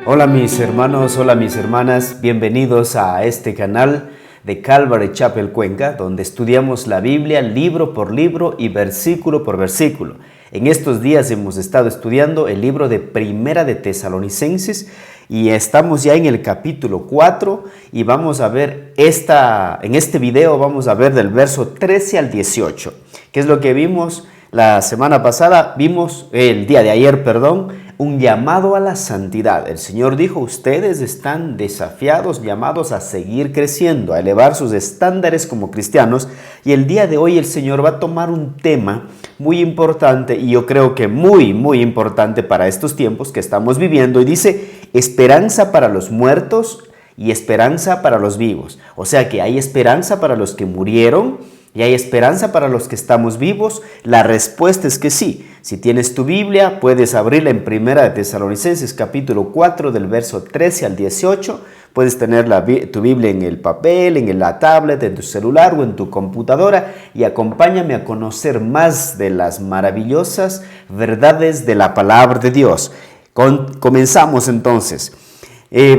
Hola mis hermanos, hola mis hermanas, bienvenidos a este canal de Calvary Chapel Cuenca, donde estudiamos la Biblia libro por libro y versículo por versículo. En estos días hemos estado estudiando el libro de Primera de Tesalonicenses y estamos ya en el capítulo 4 y vamos a ver en este video vamos a ver del verso 13 al 18, que es lo que vimos la semana pasada, el día de ayer, un llamado a la santidad. El Señor dijo, ustedes están desafiados, llamados a seguir creciendo, a elevar sus estándares como cristianos. Y el día de hoy el Señor va a tomar un tema muy importante y yo creo que muy importante para estos tiempos que estamos viviendo. Y dice, esperanza para los muertos y esperanza para los vivos. O sea que hay esperanza para los que murieron y hay esperanza para los que estamos vivos. La respuesta es que sí. Si tienes tu Biblia, puedes abrirla en Primera de Tesalonicenses capítulo 4 del verso 13 al 18. Puedes tener tu Biblia en el papel, en la tablet, en tu celular o en tu computadora y acompáñame a conocer más de las maravillosas verdades de la palabra de Dios. Comenzamos entonces.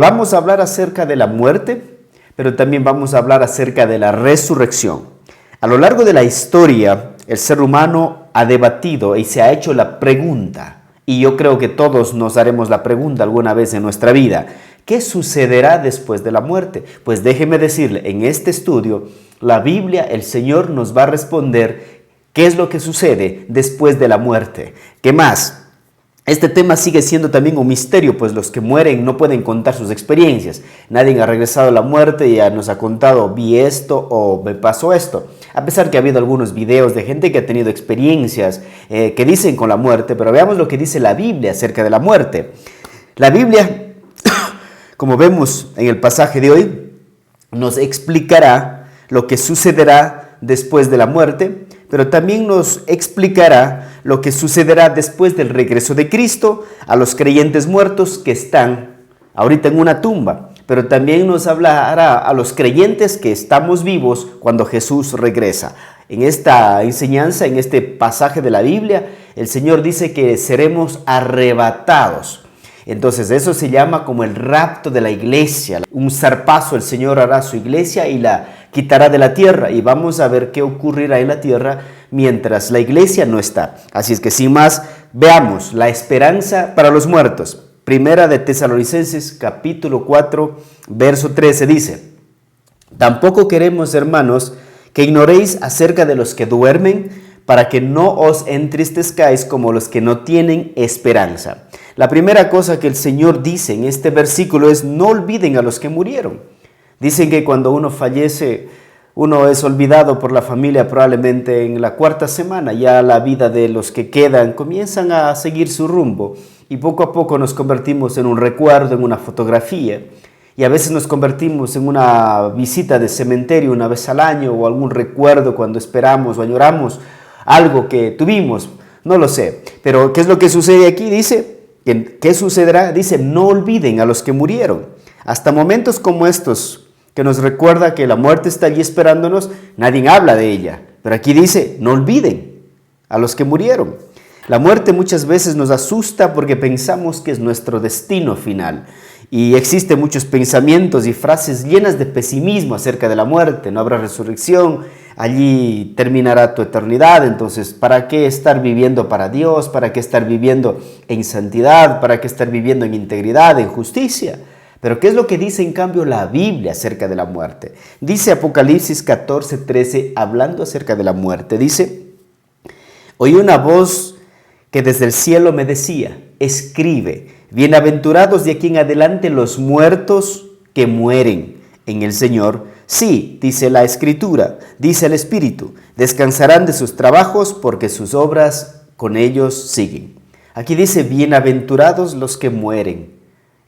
Vamos a hablar acerca de la muerte, pero también vamos a hablar acerca de la resurrección. A lo largo de la historia, el ser humano ha debatido y se ha hecho la pregunta, y yo creo que todos nos haremos la pregunta alguna vez en nuestra vida, ¿qué sucederá después de la muerte? Pues déjeme decirle, en este estudio, la Biblia, el Señor nos va a responder qué es lo que sucede después de la muerte. ¿Qué más? Este tema sigue siendo también un misterio, pues los que mueren no pueden contar sus experiencias. Nadie ha regresado a la muerte y ya nos ha contado, vi esto o me pasó esto. A pesar que ha habido algunos videos de gente que ha tenido experiencias que dicen con la muerte, pero veamos lo que dice la Biblia acerca de la muerte. La Biblia, como vemos en el pasaje de hoy, nos explicará lo que sucederá después de la muerte, pero también nos explicará lo que sucederá después del regreso de Cristo a los creyentes muertos que están ahorita en una tumba, pero también nos hablará a los creyentes que estamos vivos cuando Jesús regresa. En esta enseñanza, en este pasaje de la Biblia, el Señor dice que seremos arrebatados. Entonces eso se llama como el rapto de la iglesia. Un zarpazo el Señor hará a su iglesia y la quitará de la tierra. Y vamos a ver qué ocurrirá en la tierra mientras la iglesia no está. Así es que sin más, veamos la esperanza para los muertos. Primera de Tesalonicenses capítulo 4, verso 13 dice, tampoco queremos, hermanos, que ignoréis acerca de los que duermen, para que no os entristezcáis como los que no tienen esperanza. La primera cosa que el Señor dice en este versículo es no olviden a los que murieron. Dicen que cuando uno fallece, uno es olvidado por la familia probablemente en la cuarta semana. Ya la vida de los que quedan comienzan a seguir su rumbo y poco a poco nos convertimos en un recuerdo, en una fotografía. Y a veces nos convertimos en una visita de cementerio una vez al año o algún recuerdo cuando esperamos o añoramos algo que tuvimos, no lo sé. Pero ¿qué es lo que sucede aquí? Dice, ¿qué sucederá? Dice, no olviden a los que murieron. Hasta momentos como estos, que nos recuerda que la muerte está allí esperándonos, nadie habla de ella. Pero aquí dice, no olviden a los que murieron. La muerte muchas veces nos asusta porque pensamos que es nuestro destino final. Y existen muchos pensamientos y frases llenas de pesimismo acerca de la muerte. No habrá resurrección, allí terminará tu eternidad. Entonces, ¿para qué estar viviendo para Dios? ¿Para qué estar viviendo en santidad? ¿Para qué estar viviendo en integridad, en justicia? Pero ¿qué es lo que dice en cambio la Biblia acerca de la muerte? Dice Apocalipsis 14:13, hablando acerca de la muerte, dice, oí una voz que desde el cielo me decía, escribe, bienaventurados de aquí en adelante los muertos que mueren en el Señor. Sí, dice la Escritura, dice el Espíritu, descansarán de sus trabajos porque sus obras con ellos siguen. Aquí dice, bienaventurados los que mueren.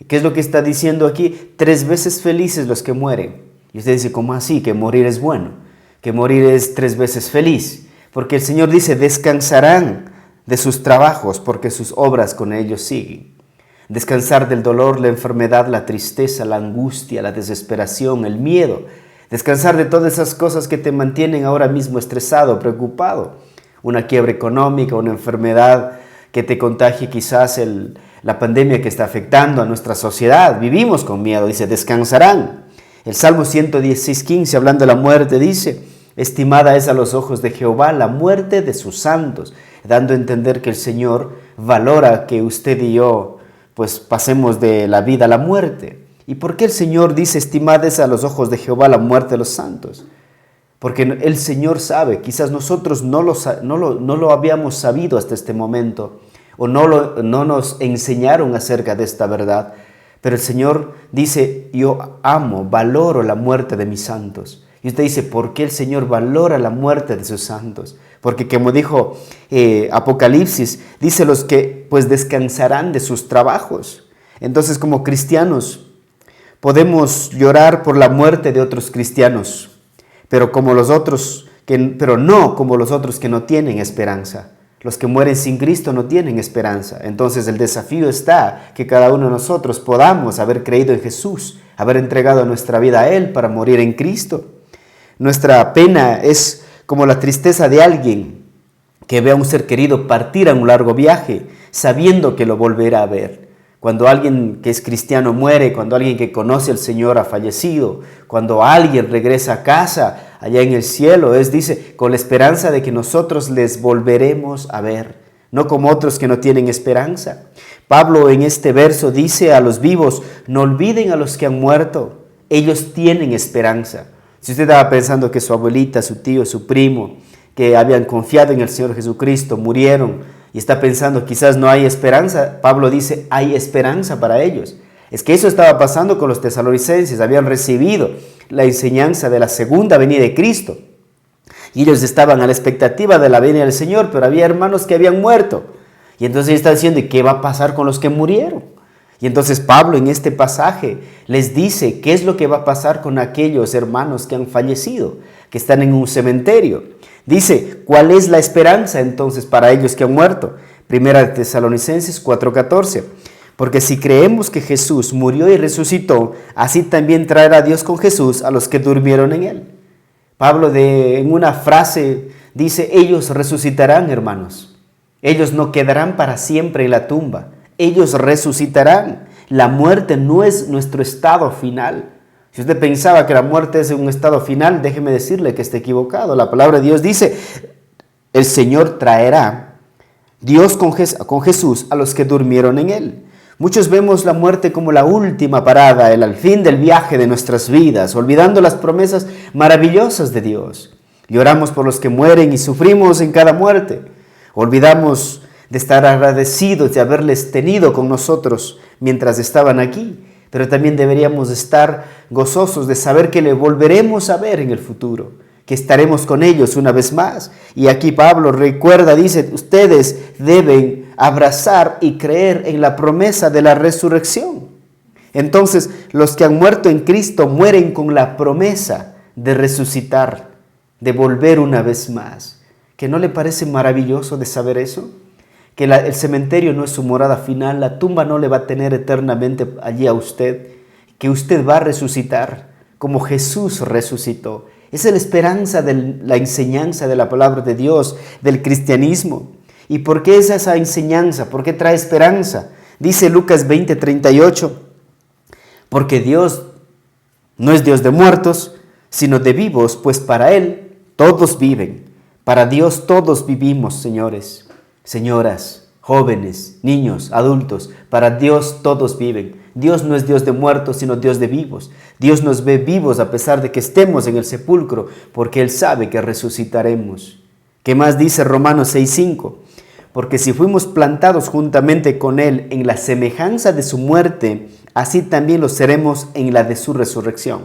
¿Qué es lo que está diciendo aquí? 3 veces felices los que mueren. Y usted dice, ¿cómo así? Que morir es bueno, que morir es 3 veces feliz. Porque el Señor dice, descansarán de sus trabajos porque sus obras con ellos siguen. Descansar del dolor, la enfermedad, la tristeza, la angustia, la desesperación, el miedo. Descansar de todas esas cosas que te mantienen ahora mismo estresado, preocupado. Una quiebra económica, una enfermedad que te contagie quizás la pandemia que está afectando a nuestra sociedad. Vivimos con miedo, dice, descansarán. El Salmo 116:15, hablando de la muerte, dice, estimada es a los ojos de Jehová la muerte de sus santos, dando a entender que el Señor valora que usted y yo pues pasemos de la vida a la muerte. ¿Y por qué el Señor dice, estimada es a los ojos de Jehová la muerte de los santos? Porque el Señor sabe, quizás nosotros no lo habíamos sabido hasta este momento, o no nos enseñaron acerca de esta verdad, pero el Señor dice, yo amo, valoro la muerte de mis santos. Y usted dice, ¿por qué el Señor valora la muerte de sus santos? Porque como dijo Apocalipsis, dice los que pues descansarán de sus trabajos. Entonces como cristianos podemos llorar por la muerte de otros cristianos, pero no como los otros que no tienen esperanza. Los que mueren sin Cristo no tienen esperanza. Entonces el desafío está que cada uno de nosotros podamos haber creído en Jesús, haber entregado nuestra vida a Él para morir en Cristo. Nuestra pena es como la tristeza de alguien que ve a un ser querido partir a un largo viaje, sabiendo que lo volverá a ver. Cuando alguien que es cristiano muere, cuando alguien que conoce al Señor ha fallecido, cuando alguien regresa a casa allá en el cielo, dice, con la esperanza de que nosotros les volveremos a ver, no como otros que no tienen esperanza. Pablo en este verso dice a los vivos, no olviden a los que han muerto, ellos tienen esperanza. Si usted estaba pensando que su abuelita, su tío, su primo, que habían confiado en el Señor Jesucristo, murieron, y está pensando quizás no hay esperanza, Pablo dice hay esperanza para ellos. Es que eso estaba pasando con los tesalonicenses, habían recibido la enseñanza de la segunda venida de Cristo y ellos estaban a la expectativa de la venida del Señor, pero había hermanos que habían muerto y entonces está diciendo, ¿y qué va a pasar con los que murieron? Y entonces Pablo en este pasaje les dice qué es lo que va a pasar con aquellos hermanos que han fallecido, que están en un cementerio. Dice, ¿cuál es la esperanza entonces para ellos que han muerto? Primera de Tesalonicenses 4:14. Porque si creemos que Jesús murió y resucitó, así también traerá Dios con Jesús a los que durmieron en él. Pablo en una frase dice, ellos resucitarán, hermanos. Ellos no quedarán para siempre en la tumba. Ellos resucitarán. La muerte no es nuestro estado final. Si usted pensaba que la muerte es un estado final, déjeme decirle que está equivocado. La palabra de Dios dice, el Señor traerá Dios con Jesús a los que durmieron en él. Muchos vemos la muerte como la última parada, el fin del viaje de nuestras vidas, olvidando las promesas maravillosas de Dios. Lloramos por los que mueren y sufrimos en cada muerte. Olvidamos de estar agradecidos de haberles tenido con nosotros mientras estaban aquí. Pero también deberíamos estar gozosos de saber que le volveremos a ver en el futuro, que estaremos con ellos una vez más. Y aquí Pablo recuerda, dice, ustedes deben abrazar y creer en la promesa de la resurrección. Entonces, los que han muerto en Cristo mueren con la promesa de resucitar, de volver una vez más. ¿Que no le parece maravilloso de saber eso? Que el cementerio no es su morada final, la tumba no le va a tener eternamente allí a usted, que usted va a resucitar como Jesús resucitó. Esa es la esperanza de la enseñanza de la palabra de Dios, del cristianismo. ¿Y por qué es esa enseñanza? ¿Por qué trae esperanza? Dice Lucas 20:38, porque Dios no es Dios de muertos, sino de vivos, pues para Él todos viven. Para Dios todos vivimos, señores. Señoras, jóvenes, niños, adultos, para Dios todos viven. Dios no es Dios de muertos, sino Dios de vivos. Dios nos ve vivos a pesar de que estemos en el sepulcro, porque Él sabe que resucitaremos. ¿Qué más dice Romanos 6:5? Porque si fuimos plantados juntamente con Él en la semejanza de su muerte, así también lo seremos en la de su resurrección.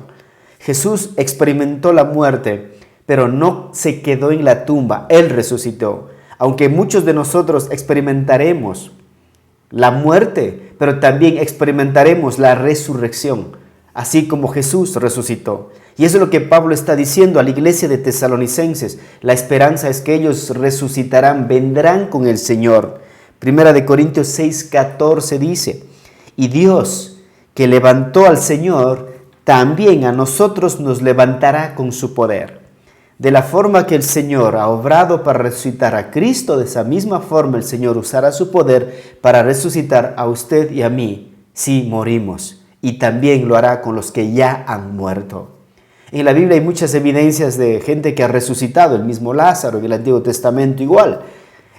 Jesús experimentó la muerte, pero no se quedó en la tumba, Él resucitó. Aunque muchos de nosotros experimentaremos la muerte, pero también experimentaremos la resurrección, así como Jesús resucitó. Y eso es lo que Pablo está diciendo a la iglesia de Tesalonicenses. La esperanza es que ellos resucitarán, vendrán con el Señor. Primera de Corintios 6:14 dice, y Dios que levantó al Señor, también a nosotros nos levantará con su poder. De la forma que el Señor ha obrado para resucitar a Cristo, de esa misma forma el Señor usará su poder para resucitar a usted y a mí si morimos. Y también lo hará con los que ya han muerto. En la Biblia hay muchas evidencias de gente que ha resucitado, el mismo Lázaro en el Antiguo Testamento igual.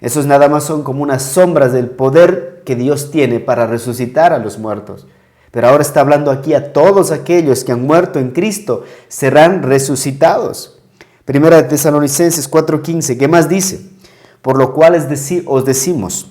Esos nada más son como unas sombras del poder que Dios tiene para resucitar a los muertos. Pero ahora está hablando aquí a todos aquellos que han muerto en Cristo, serán resucitados. Primera de Tesalonicenses 4:15, ¿qué más dice? Por lo cual os decimos,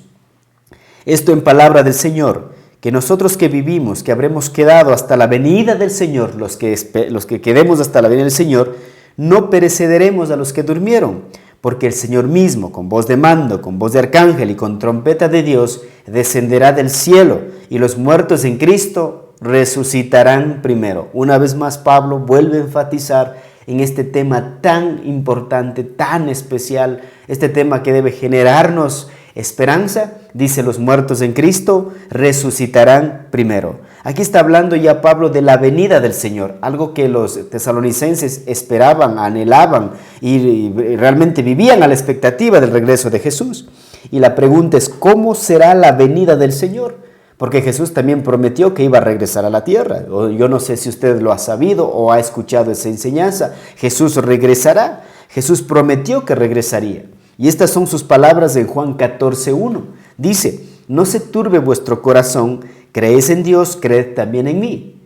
esto en palabra del Señor, que nosotros que vivimos, que habremos quedado hasta la venida del Señor, los que quedemos hasta la venida del Señor, no pereceremos a los que durmieron, porque el Señor mismo, con voz de mando, con voz de arcángel y con trompeta de Dios, descenderá del cielo, y los muertos en Cristo resucitarán primero. Una vez más Pablo vuelve a enfatizar en este tema tan importante, tan especial, este tema que debe generarnos esperanza. Dice, los muertos en Cristo resucitarán primero. Aquí está hablando ya Pablo de la venida del Señor, algo que los tesalonicenses esperaban, anhelaban y realmente vivían a la expectativa del regreso de Jesús. Y la pregunta es, ¿cómo será la venida del Señor? Porque Jesús también prometió que iba a regresar a la tierra. Yo no sé si usted lo ha sabido o ha escuchado esa enseñanza. Jesús regresará. Jesús prometió que regresaría. Y estas son sus palabras en Juan 14:1. Dice, no se turbe vuestro corazón, creéis en Dios, creed también en mí.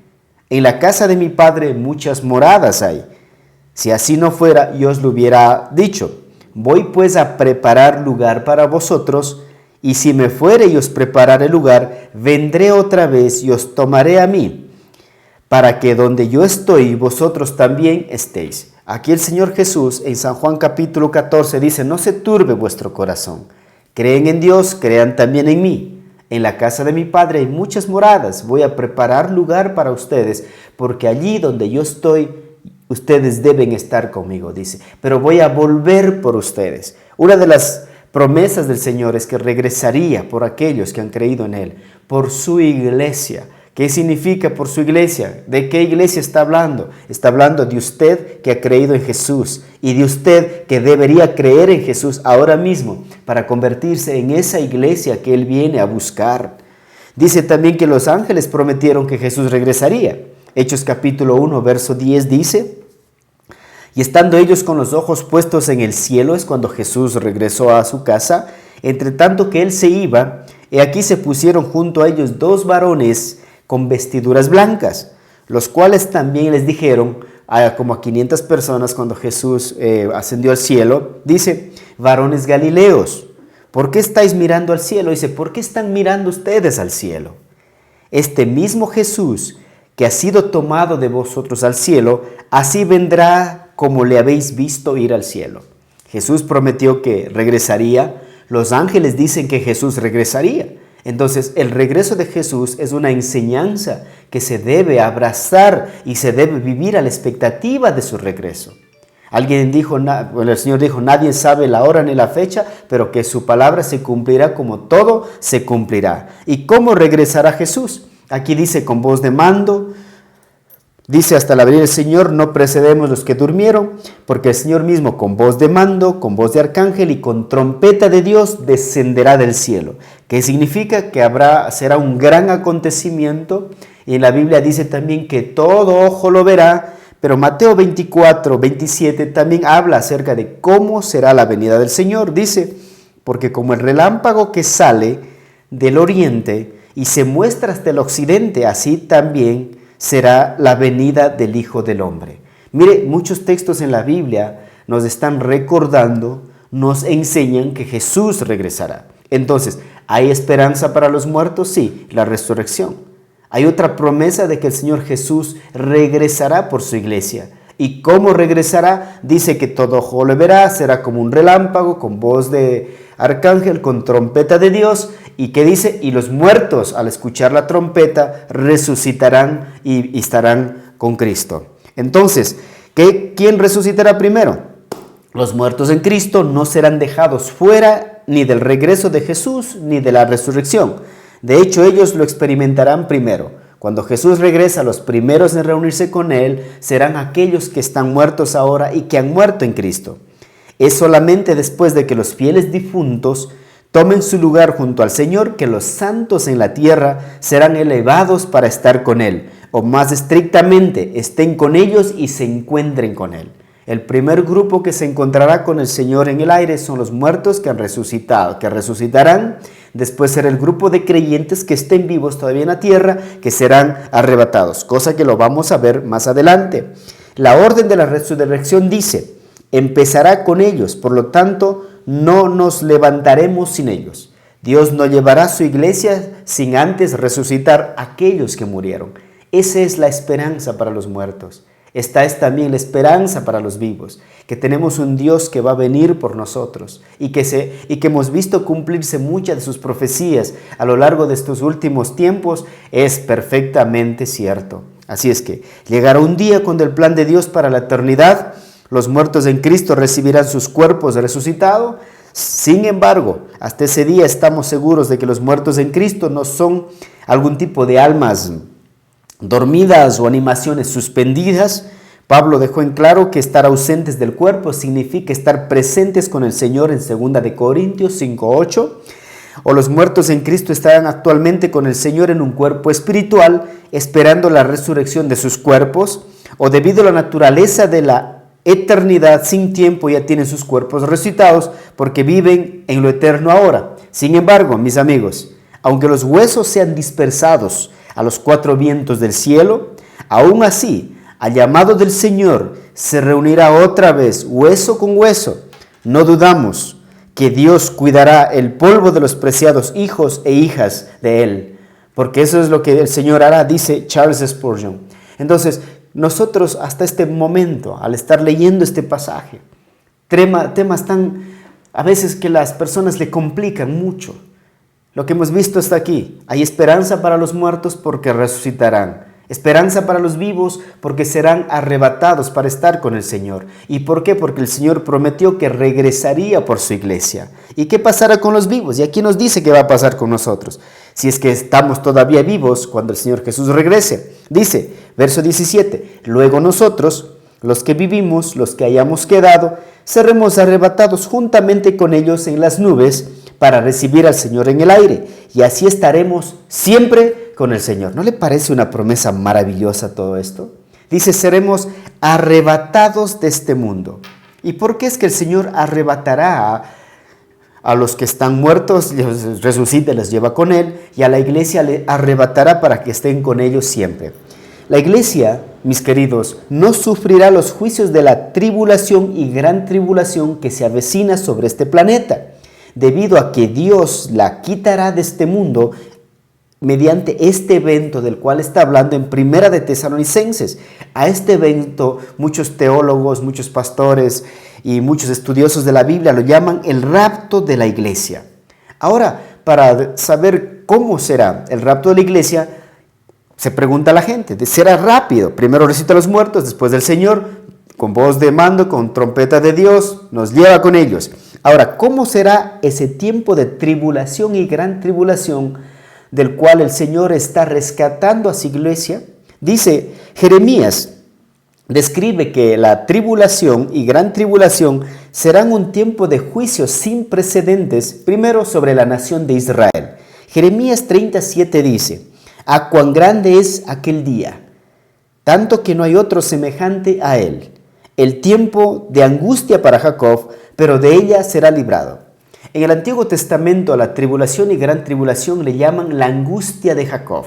En la casa de mi Padre muchas moradas hay. Si así no fuera, yo os lo hubiera dicho. Voy pues a preparar lugar para vosotros, y si me fuere y os prepararé lugar, vendré otra vez y os tomaré a mí, para que donde yo estoy, vosotros también estéis. Aquí el Señor Jesús en San Juan capítulo 14 dice, no se turbe vuestro corazón. Creen en Dios, crean también en mí. En la casa de mi Padre hay muchas moradas. Voy a preparar lugar para ustedes, porque allí donde yo estoy, ustedes deben estar conmigo, dice. Pero voy a volver por ustedes. Una de las promesas del Señor es que regresaría por aquellos que han creído en Él, por su iglesia. ¿Qué significa por su iglesia? ¿De qué iglesia está hablando? Está hablando de usted que ha creído en Jesús y de usted que debería creer en Jesús ahora mismo para convertirse en esa iglesia que Él viene a buscar. Dice también que los ángeles prometieron que Jesús regresaría. Hechos capítulo 1, verso 10 dice, y estando ellos con los ojos puestos en el cielo, es cuando Jesús regresó a su casa, entre tanto que Él se iba, y aquí se pusieron junto a ellos dos varones con vestiduras blancas, los cuales también les dijeron como a 500 personas cuando Jesús ascendió al cielo, dice, varones galileos, ¿por qué estáis mirando al cielo? Dice, ¿por qué están mirando ustedes al cielo? Este mismo Jesús que ha sido tomado de vosotros al cielo, así vendrá como le habéis visto ir al cielo. Jesús prometió que regresaría. Los ángeles dicen que Jesús regresaría. Entonces, el regreso de Jesús es una enseñanza que se debe abrazar y se debe vivir a la expectativa de su regreso. Alguien dijo, el Señor dijo, nadie sabe la hora ni la fecha, pero que su palabra se cumplirá como todo se cumplirá. ¿Y cómo regresará Jesús? Aquí dice con voz de mando, dice hasta la venida del Señor, no precedemos los que durmieron, porque el Señor mismo con voz de mando, con voz de arcángel y con trompeta de Dios descenderá del cielo. ¿Qué significa? Que será un gran acontecimiento. Y en la Biblia dice también que todo ojo lo verá, pero Mateo 24, 27 también habla acerca de cómo será la venida del Señor. Dice, porque como el relámpago que sale del oriente y se muestra hasta el occidente, así también será la venida del Hijo del Hombre. Mire, muchos textos en la Biblia nos están recordando, nos enseñan que Jesús regresará. Entonces, ¿hay esperanza para los muertos? Sí, la resurrección. Hay otra promesa de que el Señor Jesús regresará por su iglesia. ¿Y cómo regresará? Dice que todo ojo lo verá, será como un relámpago, con voz de arcángel, con trompeta de Dios. ¿Y qué dice? Y los muertos, al escuchar la trompeta, resucitarán y estarán con Cristo. Entonces, ¿quién resucitará primero? Los muertos en Cristo no serán dejados fuera ni del regreso de Jesús ni de la resurrección. De hecho, ellos lo experimentarán primero. Cuando Jesús regresa, los primeros en reunirse con Él serán aquellos que están muertos ahora y que han muerto en Cristo. Es solamente después de que los fieles difuntos tomen su lugar junto al Señor que los santos en la tierra serán elevados para estar con Él, o más estrictamente, estén con ellos y se encuentren con Él. El primer grupo que se encontrará con el Señor en el aire son los muertos que han resucitado, que resucitarán. Después será el grupo de creyentes que estén vivos todavía en la tierra, que serán arrebatados, cosa que lo vamos a ver más adelante. La orden de la resurrección dice, empezará con ellos, por lo tanto, no nos levantaremos sin ellos. Dios no llevará su iglesia sin antes resucitar a aquellos que murieron. Esa es la esperanza para los muertos. Esta es también la esperanza para los vivos, que tenemos un Dios que va a venir por nosotros y que hemos visto cumplirse muchas de sus profecías a lo largo de estos últimos tiempos, es perfectamente cierto. Así es que llegará un día cuando el plan de Dios para la eternidad, los muertos en Cristo recibirán sus cuerpos resucitados. Sin embargo, hasta ese día estamos seguros de que los muertos en Cristo no son algún tipo de almas dormidas o animaciones suspendidas. Pablo dejó en claro que estar ausentes del cuerpo significa estar presentes con el Señor en 2 de Corintios 5:8. O los muertos en Cristo estarán actualmente con el Señor en un cuerpo espiritual, esperando la resurrección de sus cuerpos, o debido a la naturaleza de la eternidad sin tiempo ya tienen sus cuerpos resucitados porque viven en lo eterno ahora. Sin embargo, mis amigos, aunque los huesos sean dispersados a los 4 vientos del cielo, aún así, al llamado del Señor, se reunirá otra vez hueso con hueso. No dudamos que Dios cuidará el polvo de los preciados hijos e hijas de Él, porque eso es lo que el Señor hará, dice Charles Spurgeon. Entonces, nosotros hasta este momento, al estar leyendo este pasaje, temas tan a veces que las personas le complican mucho. Lo que hemos visto hasta aquí, hay esperanza para los muertos porque resucitarán. Esperanza para los vivos porque serán arrebatados para estar con el Señor. ¿Y por qué? Porque el Señor prometió que regresaría por su iglesia. ¿Y qué pasará con los vivos? Y aquí nos dice qué va a pasar con nosotros. Si es que estamos todavía vivos cuando el Señor Jesús regrese. Dice, verso 17, luego nosotros, los que vivimos, los que hayamos quedado, seremos arrebatados juntamente con ellos en las nubes para recibir al Señor en el aire. Y así estaremos siempre con el Señor. ¿No le parece una promesa maravillosa todo esto? Dice, seremos arrebatados de este mundo. ¿Y por qué es que el Señor arrebatará a los que están muertos, les resucita, les lleva con Él, y a la iglesia le arrebatará para que estén con ellos siempre? La iglesia, mis queridos, no sufrirá los juicios de la tribulación y gran tribulación que se avecina sobre este planeta, debido a que Dios la quitará de este mundo mediante este evento del cual está hablando en Primera de Tesalonicenses. A este evento muchos teólogos, muchos pastores y muchos estudiosos de la Biblia lo llaman el rapto de la iglesia. Ahora, para saber cómo será el rapto de la iglesia, se pregunta a la gente, ¿será rápido? Primero resucita a los muertos, después del Señor, con voz de mando, con trompeta de Dios, nos lleva con ellos. Ahora, ¿cómo será ese tiempo de tribulación y gran tribulación del cual el Señor está rescatando a su iglesia? Dice Jeremías, describe que la tribulación y gran tribulación serán un tiempo de juicio sin precedentes, primero sobre la nación de Israel. Jeremías 37 dice, «A cuán grande es aquel día, tanto que no hay otro semejante a él. El tiempo de angustia para Jacob, pero de ella será librado». En el Antiguo Testamento a la tribulación y gran tribulación le llaman la angustia de Jacob,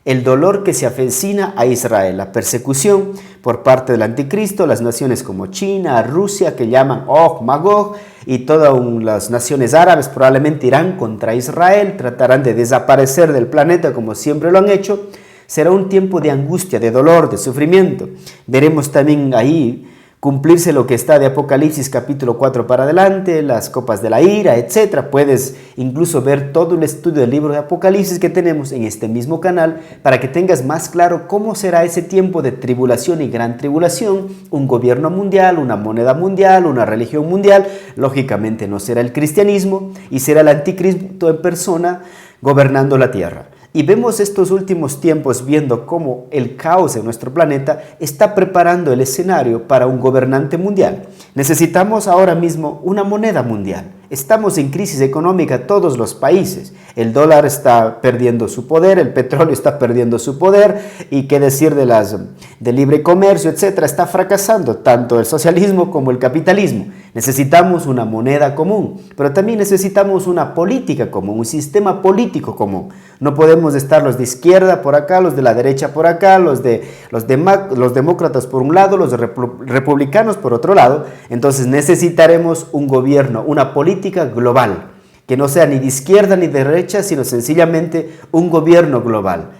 el dolor que se avecina a Israel, la persecución por parte del anticristo, las naciones como China, Rusia, que llaman Og, Magog, y todas las naciones árabes probablemente irán contra Israel, tratarán de desaparecer del planeta como siempre lo han hecho. Será un tiempo de angustia, de dolor, de sufrimiento. Veremos también ahí cumplirse lo que está de Apocalipsis capítulo 4 para adelante, las copas de la ira, etc. Puedes incluso ver todo el estudio del libro de Apocalipsis que tenemos en este mismo canal para que tengas más claro cómo será ese tiempo de tribulación y gran tribulación, un gobierno mundial, una moneda mundial, una religión mundial. Lógicamente no será el cristianismo y será el anticristo en persona gobernando la tierra. Y vemos estos últimos tiempos viendo cómo el caos en nuestro planeta está preparando el escenario para un gobernante mundial. Necesitamos ahora mismo una moneda mundial. Estamos en crisis económica todos los países. El dólar está perdiendo su poder, el petróleo está perdiendo su poder y qué decir de libre comercio, etcétera. Está fracasando tanto el socialismo como el capitalismo. Necesitamos una moneda común, pero también necesitamos una política común, un sistema político común. No podemos estar los de izquierda por acá, los de la derecha por acá, los demócratas por un lado, los republicanos por otro lado. Entonces necesitaremos un gobierno, una política global, que no sea ni de izquierda ni de derecha, sino sencillamente un gobierno global,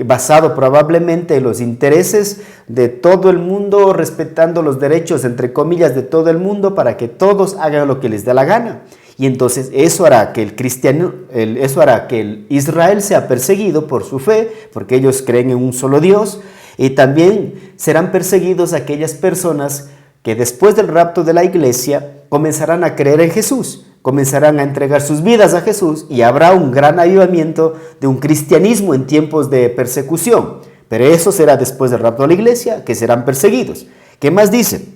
basado probablemente en los intereses de todo el mundo, respetando los derechos, entre comillas, de todo el mundo, para que todos hagan lo que les dé la gana. Y entonces eso hará que el Israel sea perseguido por su fe, porque ellos creen en un solo Dios, y también serán perseguidos aquellas personas que después del rapto de la iglesia comenzarán a creer en Jesús, comenzarán a entregar sus vidas a Jesús y habrá un gran avivamiento de un cristianismo en tiempos de persecución. Pero eso será después del rapto de la iglesia, que serán perseguidos. ¿Qué más dice?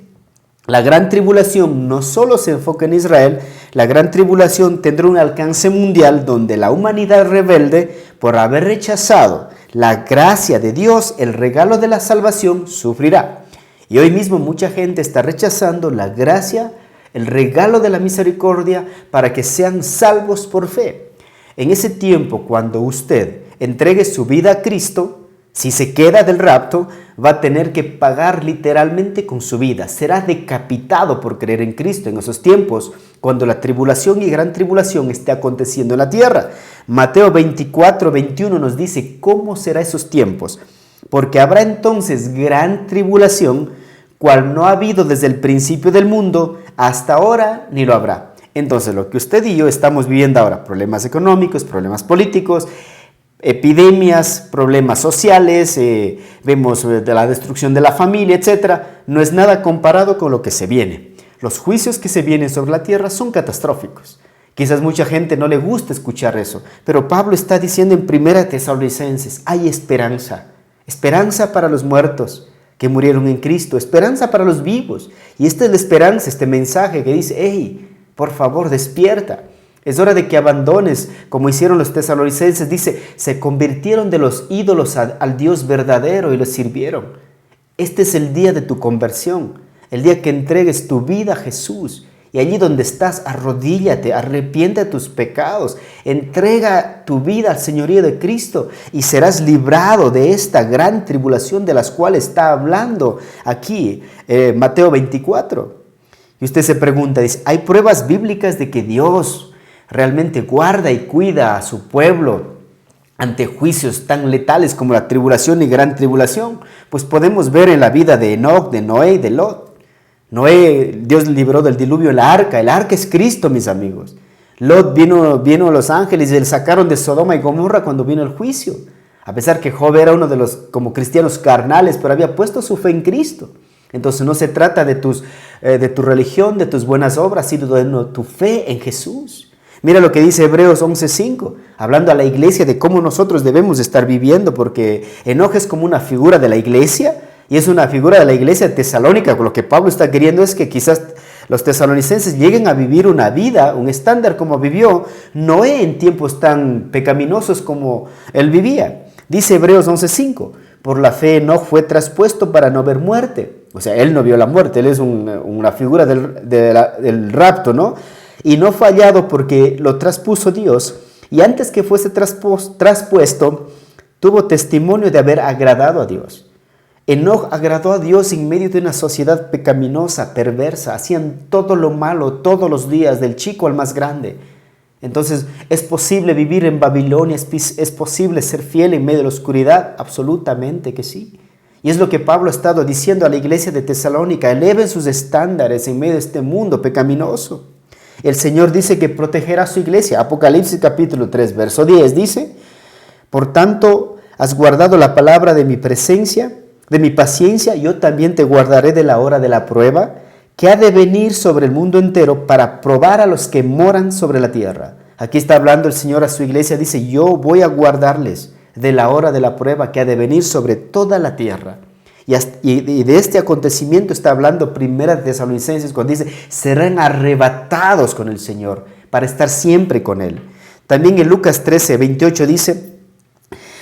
La gran tribulación no solo se enfoca en Israel, la gran tribulación tendrá un alcance mundial donde la humanidad rebelde, por haber rechazado la gracia de Dios, el regalo de la salvación, sufrirá. Y hoy mismo mucha gente está rechazando la gracia, el regalo de la misericordia para que sean salvos por fe. En ese tiempo, cuando usted entregue su vida a Cristo, si se queda del rapto, va a tener que pagar literalmente con su vida. Será decapitado por creer en Cristo en esos tiempos, cuando la tribulación y gran tribulación esté aconteciendo en la tierra. Mateo 24, 21 nos dice cómo será esos tiempos. Porque habrá entonces gran tribulación, cual no ha habido desde el principio del mundo hasta ahora, ni lo habrá. Entonces lo que usted y yo estamos viviendo ahora, problemas económicos, problemas políticos, epidemias, problemas sociales, vemos de la destrucción de la familia, etcétera, no es nada comparado con lo que se viene. Los juicios que se vienen sobre la tierra son catastróficos. Quizás mucha gente no le gusta escuchar eso, pero Pablo está diciendo en 1 Tesalonicenses, hay esperanza, esperanza para los muertos que murieron en Cristo, esperanza para los vivos. Y esta es la esperanza, este mensaje que dice, hey, por favor, despierta. Es hora de que abandones, como hicieron los tesalonicenses, dice, se convirtieron de los ídolos al Dios verdadero y lo sirvieron. Este es el día de tu conversión, el día que entregues tu vida a Jesús. Y allí donde estás, arrodíllate, arrepiente de tus pecados, entrega tu vida al señorío de Cristo y serás librado de esta gran tribulación de las cuales está hablando aquí Mateo 24. Y usted se pregunta, dice, ¿hay pruebas bíblicas de que Dios realmente guarda y cuida a su pueblo ante juicios tan letales como la tribulación y gran tribulación? Pues podemos ver en la vida de Enoc, de Noé y de Lot. Noé, Dios libró del diluvio el arca es Cristo, mis amigos. Lot vino a los ángeles y le sacaron de Sodoma y Gomorra cuando vino el juicio. A pesar que Job era uno de los como cristianos carnales, pero había puesto su fe en Cristo. Entonces no se trata de tu religión, de tus buenas obras, sino de tu fe en Jesús. Mira lo que dice Hebreos 11:5, hablando a la iglesia de cómo nosotros debemos estar viviendo, porque Enoc es como una figura de la iglesia, y es una figura de la iglesia tesalónica. Lo que Pablo está queriendo es que quizás los tesalonicenses lleguen a vivir una vida, un estándar como vivió Noé en tiempos tan pecaminosos como él vivía. Dice Hebreos 11:5, por la fe Enoc fue traspuesto para no ver muerte. O sea, él no vio la muerte, él es una figura del rapto, ¿no? Y no fue hallado porque lo traspuso Dios, y antes que fuese traspuesto, tuvo testimonio de haber agradado a Dios. Enoc agradó a Dios en medio de una sociedad pecaminosa, perversa. Hacían todo lo malo todos los días, del chico al más grande. Entonces, ¿es posible vivir en Babilonia? ¿Es posible ser fiel en medio de la oscuridad? Absolutamente que sí. Y es lo que Pablo ha estado diciendo a la iglesia de Tesalónica. Eleven sus estándares en medio de este mundo pecaminoso. El Señor dice que protegerá a su iglesia. Apocalipsis capítulo 3, verso 10 dice, por tanto, has guardado la palabra de mi presencia, de mi paciencia, yo también te guardaré de la hora de la prueba, que ha de venir sobre el mundo entero para probar a los que moran sobre la tierra. Aquí está hablando el Señor a su iglesia, dice, yo voy a guardarles. de la hora de la prueba que ha de venir sobre toda la tierra. Y de este acontecimiento está hablando Primera Tesalonicenses cuando dice, serán arrebatados con el Señor para estar siempre con Él. También en Lucas 13, 28 dice,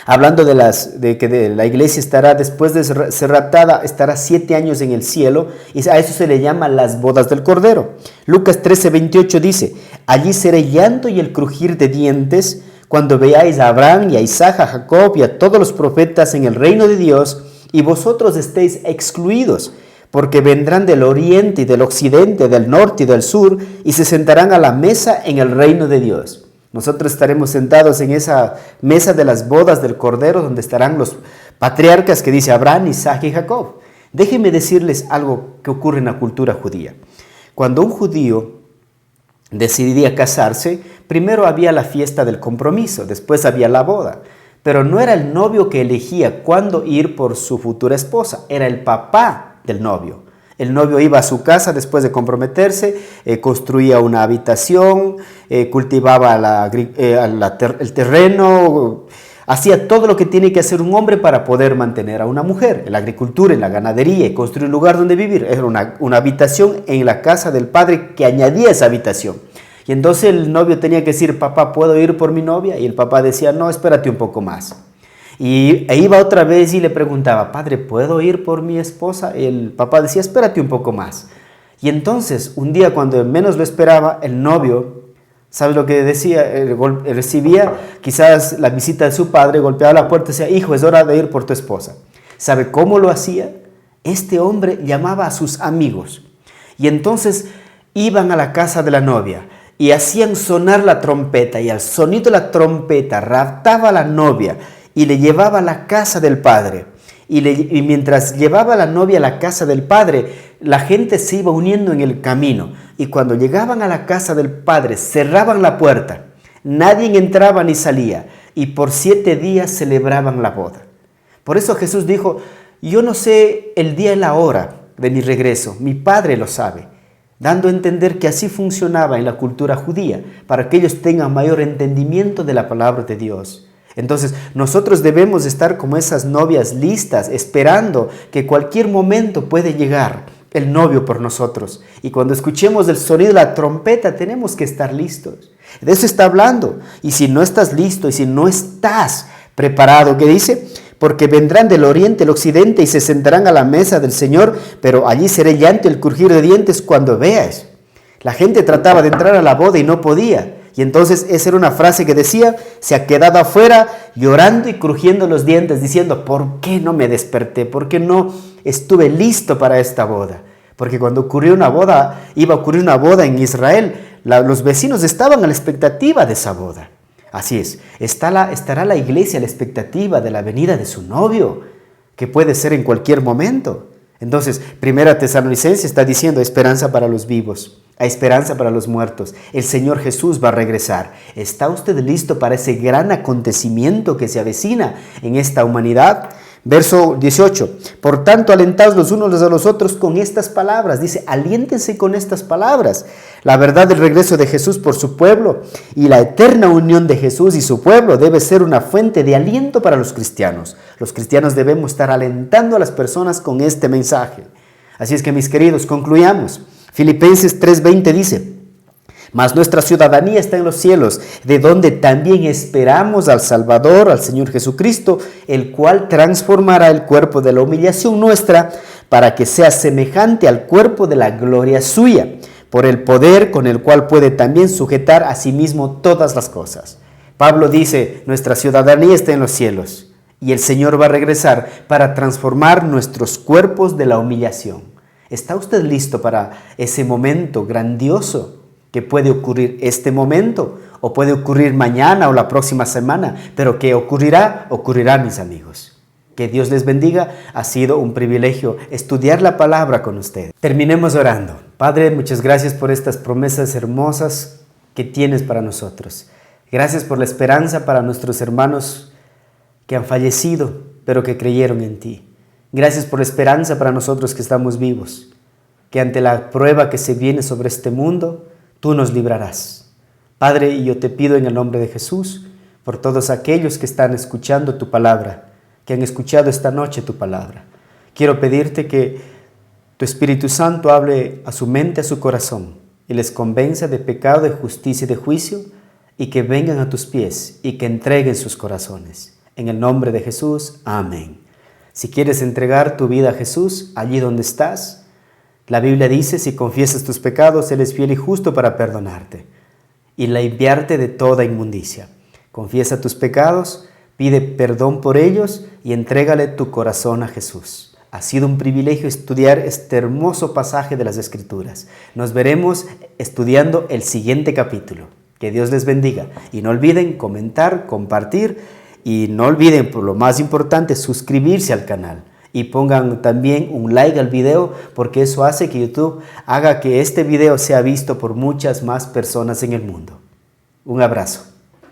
hablando de que la iglesia estará, después de ser raptada, estará 7 años en el cielo, y a eso se le llama las bodas del Cordero. Lucas 13, 28 dice, allí será llanto y el crujir de dientes, cuando veáis a Abraham y a Isaac, a Jacob y a todos los profetas en el reino de Dios, y vosotros estéis excluidos, porque vendrán del oriente y del occidente, del norte y del sur, y se sentarán a la mesa en el reino de Dios. Nosotros estaremos sentados en esa mesa de las bodas del Cordero, donde estarán los patriarcas que dice Abraham, Isaac y Jacob. Déjenme decirles algo que ocurre en la cultura judía. Cuando un judío decidía casarse, primero había la fiesta del compromiso, después había la boda. Pero no era el novio que elegía cuándo ir por su futura esposa, era el papá del novio. El novio iba a su casa después de comprometerse, construía una habitación, cultivaba el terreno, hacía todo lo que tiene que hacer un hombre para poder mantener a una mujer, en la agricultura, en la ganadería, y construir un lugar donde vivir. Era una habitación en la casa del padre que añadía esa habitación. Y entonces el novio tenía que decir, papá, ¿puedo ir por mi novia? Y el papá decía, no, espérate un poco más. E iba otra vez y le preguntaba, padre, ¿puedo ir por mi esposa? Y el papá decía, espérate un poco más. Y entonces, un día cuando menos lo esperaba, el novio, ¿sabes lo que decía? Recibía quizás la visita de su padre, golpeaba la puerta y decía, hijo, es hora de ir por tu esposa. ¿Sabe cómo lo hacía? Este hombre llamaba a sus amigos. Y entonces iban a la casa de la novia y hacían sonar la trompeta, y al sonido de la trompeta raptaba a la novia y le llevaba a la casa del padre. Y mientras llevaba a la novia a la casa del padre, la gente se iba uniendo en el camino. Y cuando llegaban a la casa del padre, cerraban la puerta. Nadie entraba ni salía. Y por 7 días celebraban la boda. Por eso Jesús dijo, yo no sé el día y la hora de mi regreso, mi Padre lo sabe. Dando a entender que así funcionaba en la cultura judía, para que ellos tengan mayor entendimiento de la palabra de Dios. Entonces, nosotros debemos estar como esas novias listas, esperando que cualquier momento puede llegar el novio por nosotros. Y cuando escuchemos el sonido de la trompeta, tenemos que estar listos. De eso está hablando. Y si no estás listo, y si no estás preparado, ¿qué dice? Porque vendrán del oriente, el occidente, y se sentarán a la mesa del Señor, pero allí será llanto y el crujir de dientes cuando veas. La gente trataba de entrar a la boda y no podía. Y entonces esa era una frase que decía, se ha quedado afuera llorando y crujiendo los dientes, diciendo, ¿por qué no me desperté? ¿Por qué no estuve listo para esta boda? Porque cuando iba a ocurrir una boda en Israel, los vecinos estaban a la expectativa de esa boda. Así es, estará la iglesia a la expectativa de la venida de su novio, que puede ser en cualquier momento. Entonces, Primera Tesalonicenses está diciendo esperanza para los vivos, hay esperanza para los muertos. El Señor Jesús va a regresar. ¿Está usted listo para ese gran acontecimiento que se avecina en esta humanidad? Verso 18, por tanto alentaos los unos a los otros con estas palabras. Dice, aliéntense con estas palabras. La verdad del regreso de Jesús por su pueblo y la eterna unión de Jesús y su pueblo debe ser una fuente de aliento para los cristianos. Los cristianos debemos estar alentando a las personas con este mensaje. Así es que, mis queridos, concluyamos. Filipenses 3:20 dice, mas nuestra ciudadanía está en los cielos, de donde también esperamos al Salvador, al Señor Jesucristo, el cual transformará el cuerpo de la humillación nuestra para que sea semejante al cuerpo de la gloria suya, por el poder con el cual puede también sujetar a sí mismo todas las cosas. Pablo dice, nuestra ciudadanía está en los cielos y el Señor va a regresar para transformar nuestros cuerpos de la humillación. ¿Está usted listo para ese momento grandioso que puede ocurrir este momento o puede ocurrir mañana o la próxima semana? Pero que ocurrirá, mis amigos. Que Dios les bendiga. Ha sido un privilegio estudiar la palabra con ustedes. Terminemos orando. Padre, muchas gracias por estas promesas hermosas que tienes para nosotros. Gracias por la esperanza para nuestros hermanos que han fallecido, pero que creyeron en ti. Gracias por la esperanza para nosotros que estamos vivos, que ante la prueba que se viene sobre este mundo, tú nos librarás. Padre, y yo te pido en el nombre de Jesús, por todos aquellos que están escuchando tu palabra, que han escuchado esta noche tu palabra. Quiero pedirte que tu Espíritu Santo hable a su mente, a su corazón, y les convenza de pecado, de justicia y de juicio, y que vengan a tus pies y que entreguen sus corazones. En el nombre de Jesús, amén. Si quieres entregar tu vida a Jesús, allí donde estás, la Biblia dice, si confiesas tus pecados, Él es fiel y justo para perdonarte y limpiarte de toda inmundicia. Confiesa tus pecados, pide perdón por ellos y entrégale tu corazón a Jesús. Ha sido un privilegio estudiar este hermoso pasaje de las Escrituras. Nos veremos estudiando el siguiente capítulo. Que Dios les bendiga. Y no olviden comentar, compartir y no olviden, por lo más importante, suscribirse al canal. Y pongan también un like al video porque eso hace que YouTube haga que este video sea visto por muchas más personas en el mundo. Un abrazo.